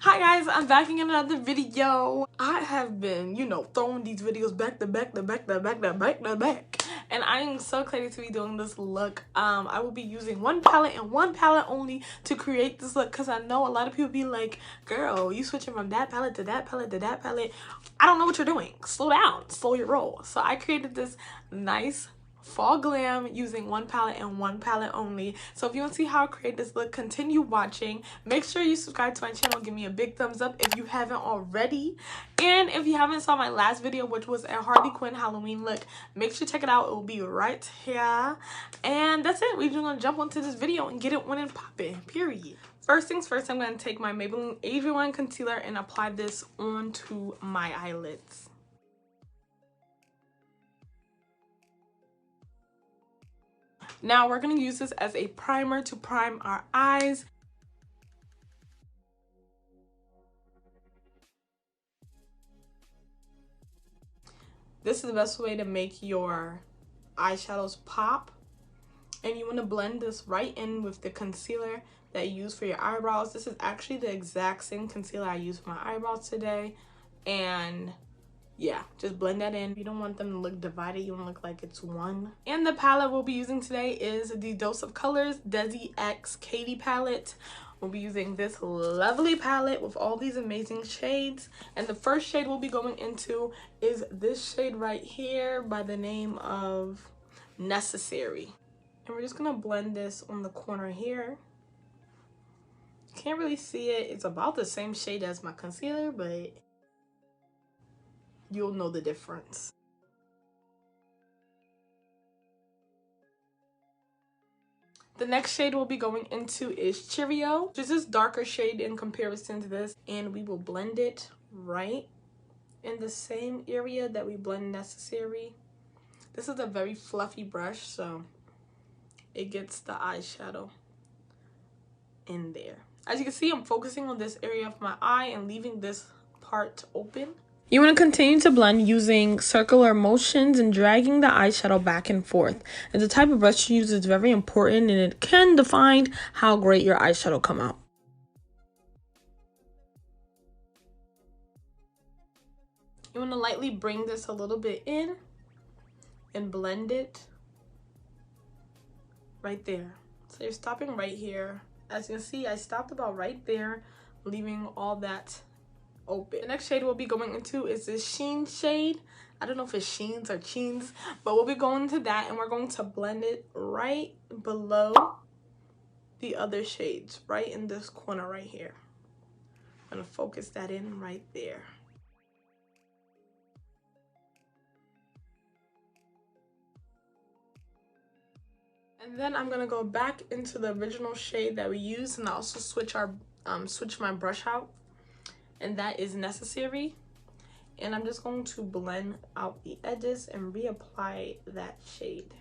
Hi guys, I'm back in another video. I have been, throwing these videos back to back. And I am so excited to be doing this look. I will be using one palette and one palette only to create this look, because I know a lot of people be like, girl, you switching from that palette to that palette to that palette. I don't know what you're doing. Slow down, slow your roll. So I created this nice fall glam using one palette and one palette only. So if you want to see how I create this look, continue watching. Make sure you subscribe to my channel, give me a big thumbs up if you haven't already, and if you haven't saw my last video, which was a Harley Quinn Halloween look, make sure to check it out. It will be right here. And that's it. We're just gonna jump onto this video and get it on and popping, period. First things first, I'm going to take my Maybelline Age Rewind concealer and apply this onto my eyelids. Now we're going to use this as a primer to prime our eyes. This is the best way to make your eyeshadows pop. And you want to blend this right in with the concealer that you use for your eyebrows. This is actually the exact same concealer I used for my eyebrows today. And yeah, just blend that in. You don't want them to look divided. You want to look like it's one. And the palette we'll be using today is the Dose of Colors Desi X Katie palette. We'll be using this lovely palette with all these amazing shades. And the first shade we'll be going into is this shade right here by the name of Necessary. And we're just going to blend this on the corner here. Can't really see it. It's about the same shade as my concealer, but you'll know the difference. The next shade we'll be going into is Cheerio. Just this darker shade in comparison to this. And we will blend it right in the same area that we blend Necessary. This is a very fluffy brush, so it gets the eyeshadow in there. As you can see, I'm focusing on this area of my eye and leaving this part open. You want to continue to blend using circular motions and dragging the eyeshadow back and forth. And the type of brush you use is very important, and it can define how great your eyeshadow come out. You want to lightly bring this a little bit in and blend it right there. So you're stopping right here. As you can see, I stopped about right there, leaving all that open. The next shade we'll be going into is this Sheen shade. I don't know if it's Sheens or Cheens, but we'll be going into that, and we're going to blend it right below the other shades, right in this corner right here. I'm going to focus that in right there. And then I'm going to go back into the original shade that we used, and also switch my brush out. And that is Necessary. And I'm just going to blend out the edges and reapply that shade.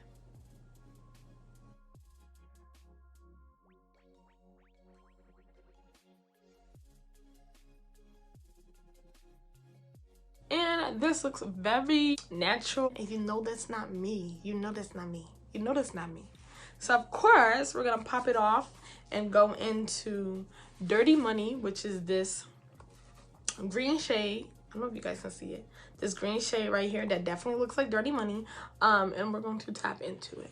And this looks very natural. And you know that's not me. You know that's not me. You know that's not me. So of course, we're going to pop it off and go into Dirty Money, which is this green shade. I don't know if you guys can see it. This green shade right here that definitely looks like Dirty Money. And we're going to tap into it.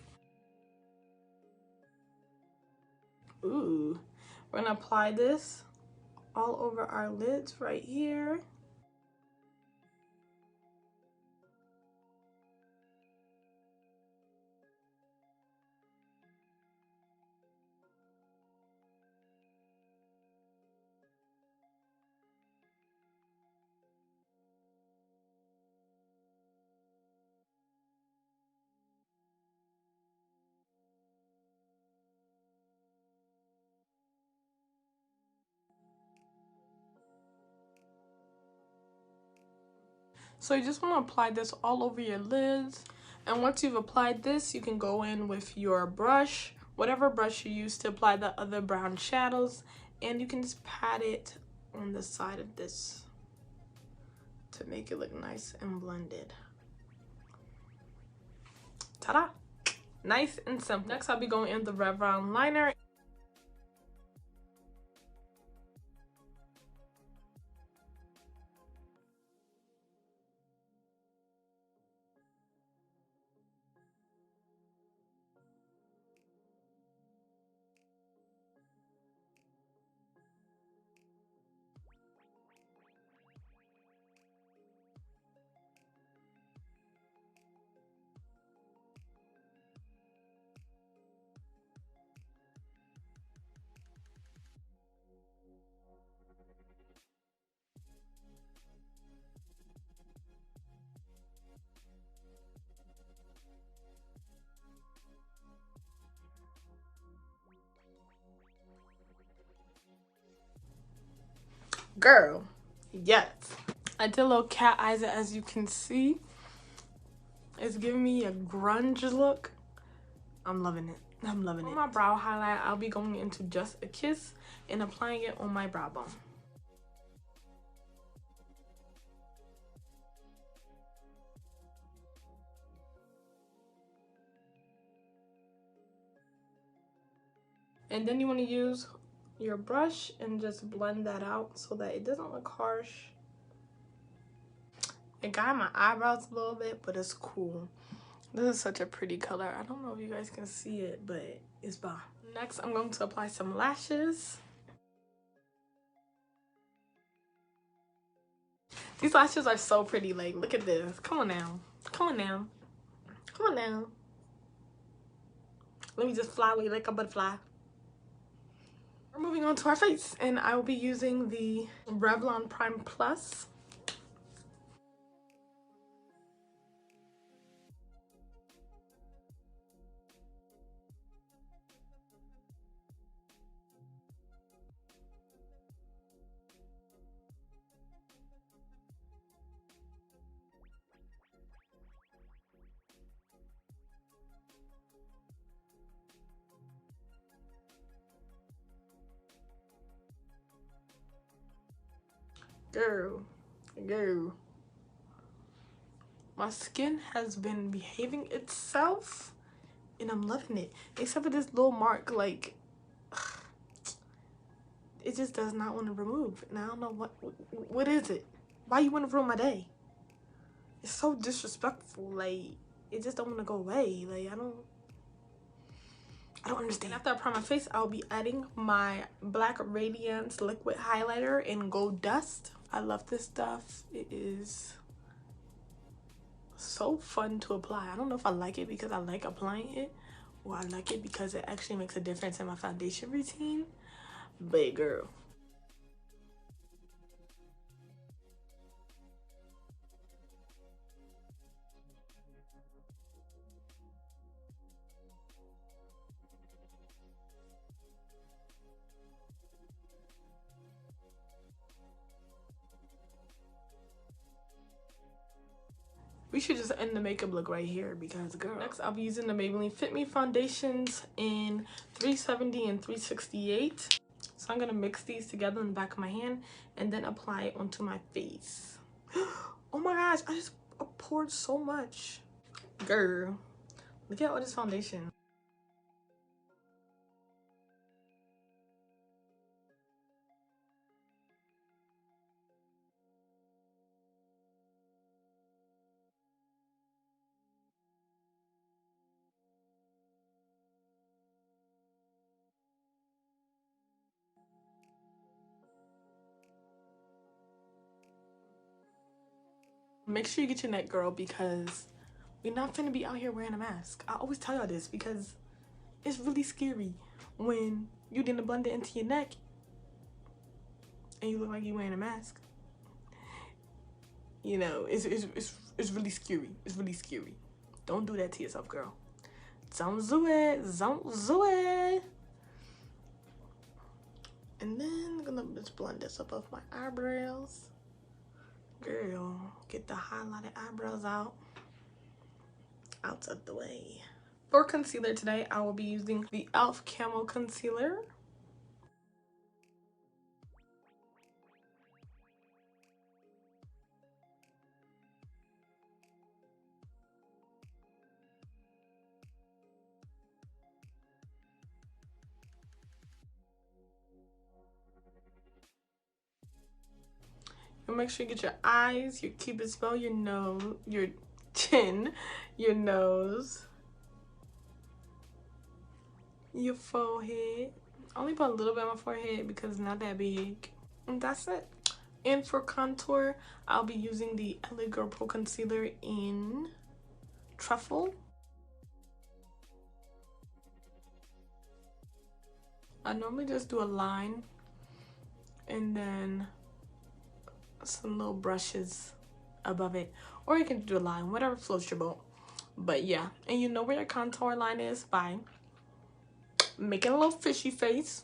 Ooh. We're going to apply this all over our lids right here. So you just want to apply this all over your lids. And once you've applied this, you can go in with your brush, whatever brush you use to apply the other brown shadows. And you can just pat it on the side of this to make it look nice and blended. Ta-da! Nice and simple. Next, I'll be going in the Revlon liner. Girl, yes. I did little cat eyes, as you can see. It's giving me a grunge look. I'm loving it. I'm loving it. For my brow highlight, I'll be going into Just a Kiss and applying it on my brow bone. And then you want to use your brush and just blend that out so that it doesn't look harsh. It got my eyebrows a little bit, but it's cool. This is such a pretty color. I don't know if you guys can see it, but it's bomb. Next, I'm going to apply some lashes. These lashes are so pretty. Like, look at this. Come on now. Come on now. Come on now. Let me just fly away like a butterfly. We're moving on to our face, and I will be using the Revlon Prime Plus. Girl. My skin has been behaving itself, and I'm loving it. Except for this little mark, like, it just does not want to remove. And I don't know what is it? Why you want to ruin my day? It's so disrespectful. Like, it just don't want to go away. Like, I don't understand. After I prime my face, I'll be adding my BlackRadiance Liquid highlighter in Gold Dust. I love this stuff. It is so fun to apply. I don't know if I like it because I like applying it, or I like it because it actually makes a difference in my foundation routine. But girl, we should just end the makeup look right here because girl. Next, I'll be using the Maybelline Fit Me foundations in 370 and 368. So I'm gonna mix these together in the back of my hand and then apply it onto my face. Oh my gosh, I just poured so much. Girl, look at all this foundation. Make sure you get your neck, girl, because we're not finna be out here wearing a mask. I always tell y'all this because it's really scary when you didn't blend it into your neck and you look like you're wearing a mask. You know, it's really scary. It's really scary. Don't do that to yourself, girl. Don't do it. Don't do it. And then I'm gonna just blend this up off my eyebrows. Girl, get the highlighted eyebrows out of the way. For concealer today, I will be using the e.l.f. Camo Concealer. And make sure you get your eyes, your cupid's bow, your nose, your chin, your nose, your forehead. Only put a little bit on my forehead because it's not that big. And that's it. And for contour, I'll be using the LA Girl Pro Concealer in Truffle. I normally just do a line and then some little brushes above it, or you can do a line, whatever floats your boat. But yeah, and you know where your contour line is by making a little fishy face,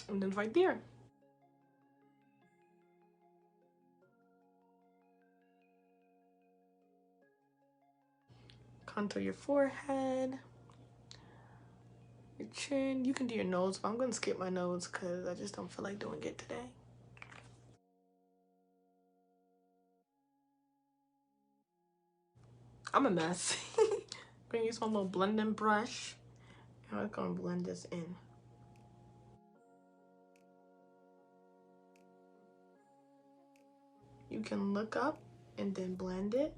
and then right there. Contour your forehead, your chin. You can do your nose, but I'm gonna skip my nose because I just don't feel like doing it today. I'm a mess. I'm gonna use my little blending brush. And I'm gonna blend this in. You can look up and then blend it.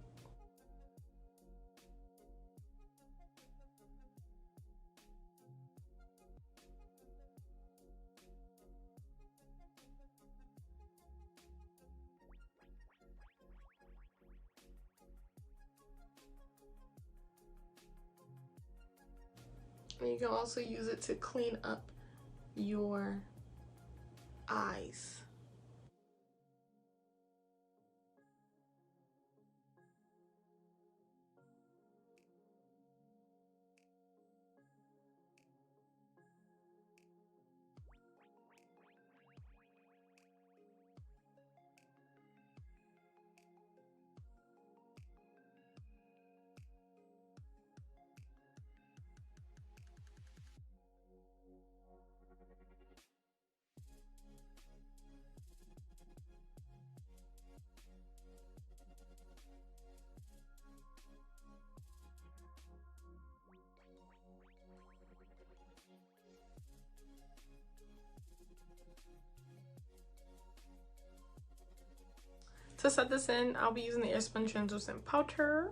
And you can also use it to clean up your eyes. To set this in, I'll be using the Airspun translucent powder.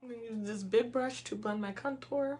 I'm gonna use this big brush to blend my contour.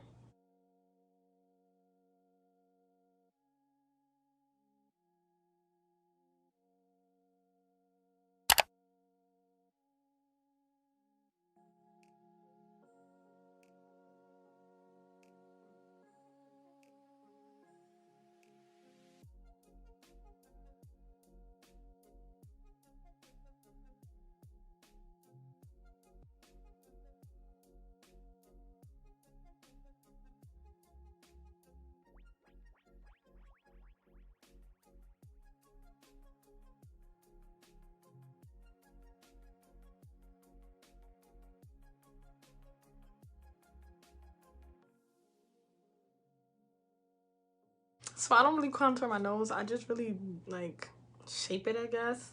So I don't really contour my nose. I just really like shape it, I guess.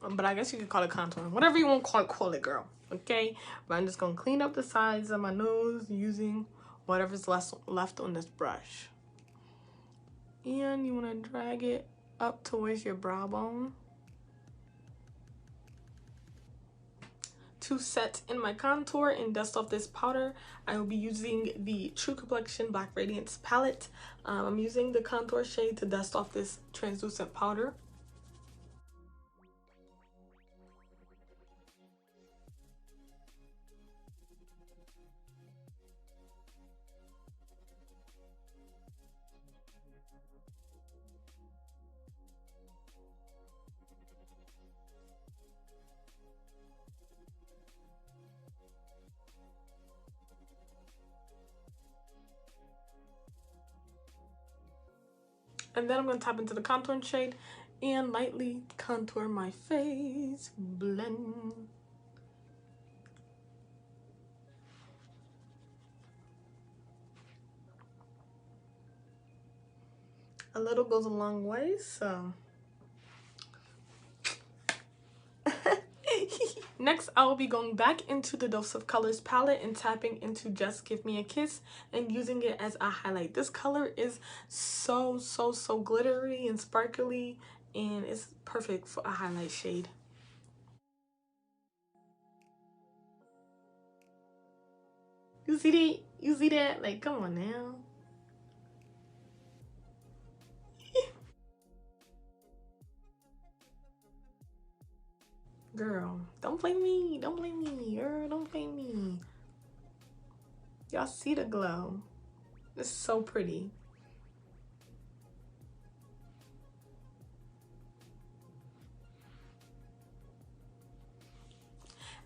But I guess you could call it contouring. Whatever you want to call it, girl. Okay? But I'm just going to clean up the sides of my nose using whatever's left on this brush. And you want to drag it up towards your brow bone. To set in my contour and dust off this powder, I will be using the True Complexion BlackRadiance palette. I'm using the contour shade to dust off this translucent powder. And then I'm going to tap into the contouring shade and lightly contour my face. Blend. A little goes a long way, so. Next, I will be going back into the Dose of Colors palette and tapping into Just Give Me a Kiss and using it as a highlight. This color is so glittery and sparkly, and it's perfect for a highlight shade. You see that? You see that? Like, come on now. Girl, don't blame me. Don't blame me. Girl, don't blame me. Y'all see the glow. It's so pretty.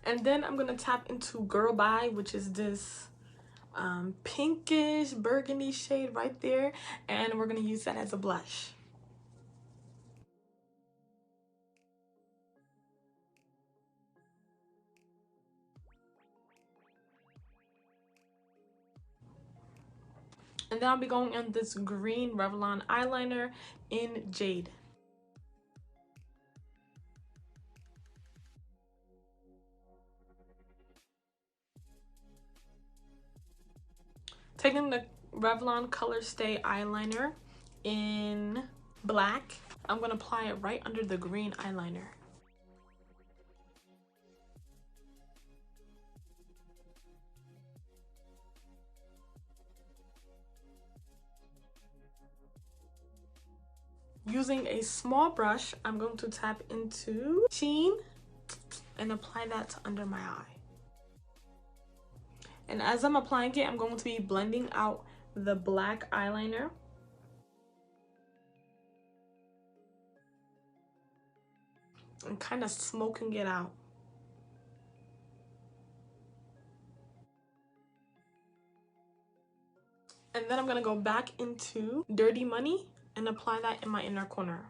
And then I'm going to tap into Girl Bye, which is this pinkish burgundy shade right there. And we're going to use that as a blush. And then I'll be going in this green Revlon eyeliner in Jade. Taking the Revlon Colorstay eyeliner in black, I'm going to apply it right under the green eyeliner. Using a small brush, I'm going to tap into Sheen and apply that under my eye. And as I'm applying it, I'm going to be blending out the black eyeliner. And kind of smoking it out. And then I'm going to go back into Dirty Money and apply that in my inner corner.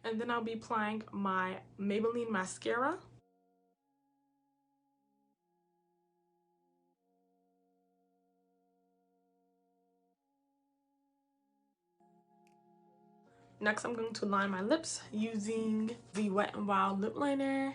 And then I'll be applying my Maybelline mascara. Next, I'm going to line my lips using the Wet n Wild lip liner.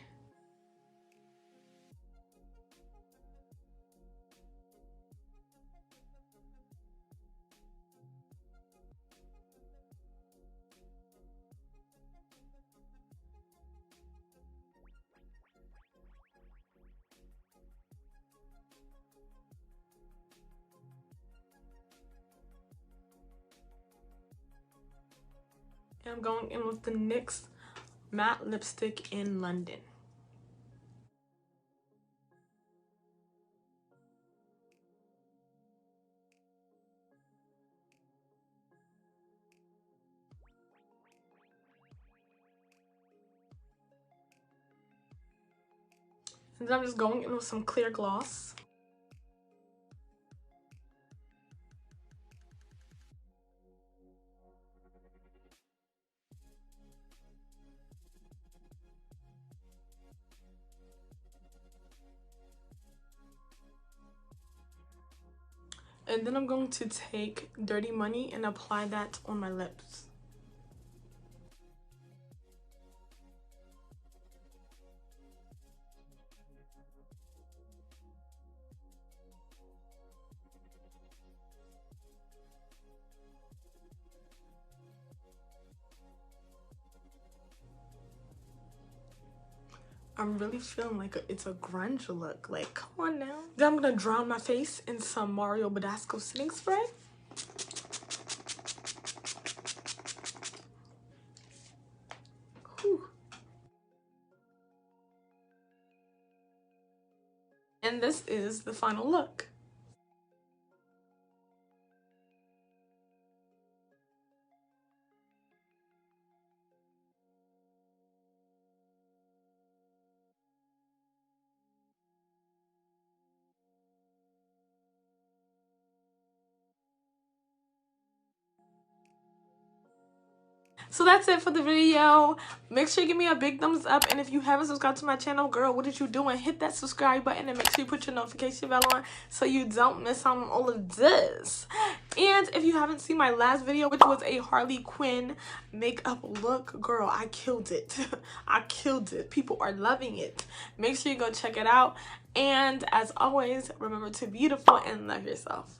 And I'm going in with the NYX matte lipstick in London. And then I'm just going in with some clear gloss. And then I'm going to take Dirty Money and apply that on my lips. I'm really feeling like it's a grunge look. Like, come on now. Then I'm going to drown my face in some Mario Badescu setting spray. Whew. And this is the final look. So that's it for the video. Make sure you give me a big thumbs up, and if you haven't subscribed to my channel, girl, what did you doing? Hit that subscribe button and make sure you put your notification bell on so you don't miss out on all of this. And if you haven't seen my last video, which was a Harley Quinn makeup look, girl, I killed it. I killed it. People are loving it. Make sure you go check it out, and as always, remember to be beautiful and love yourself.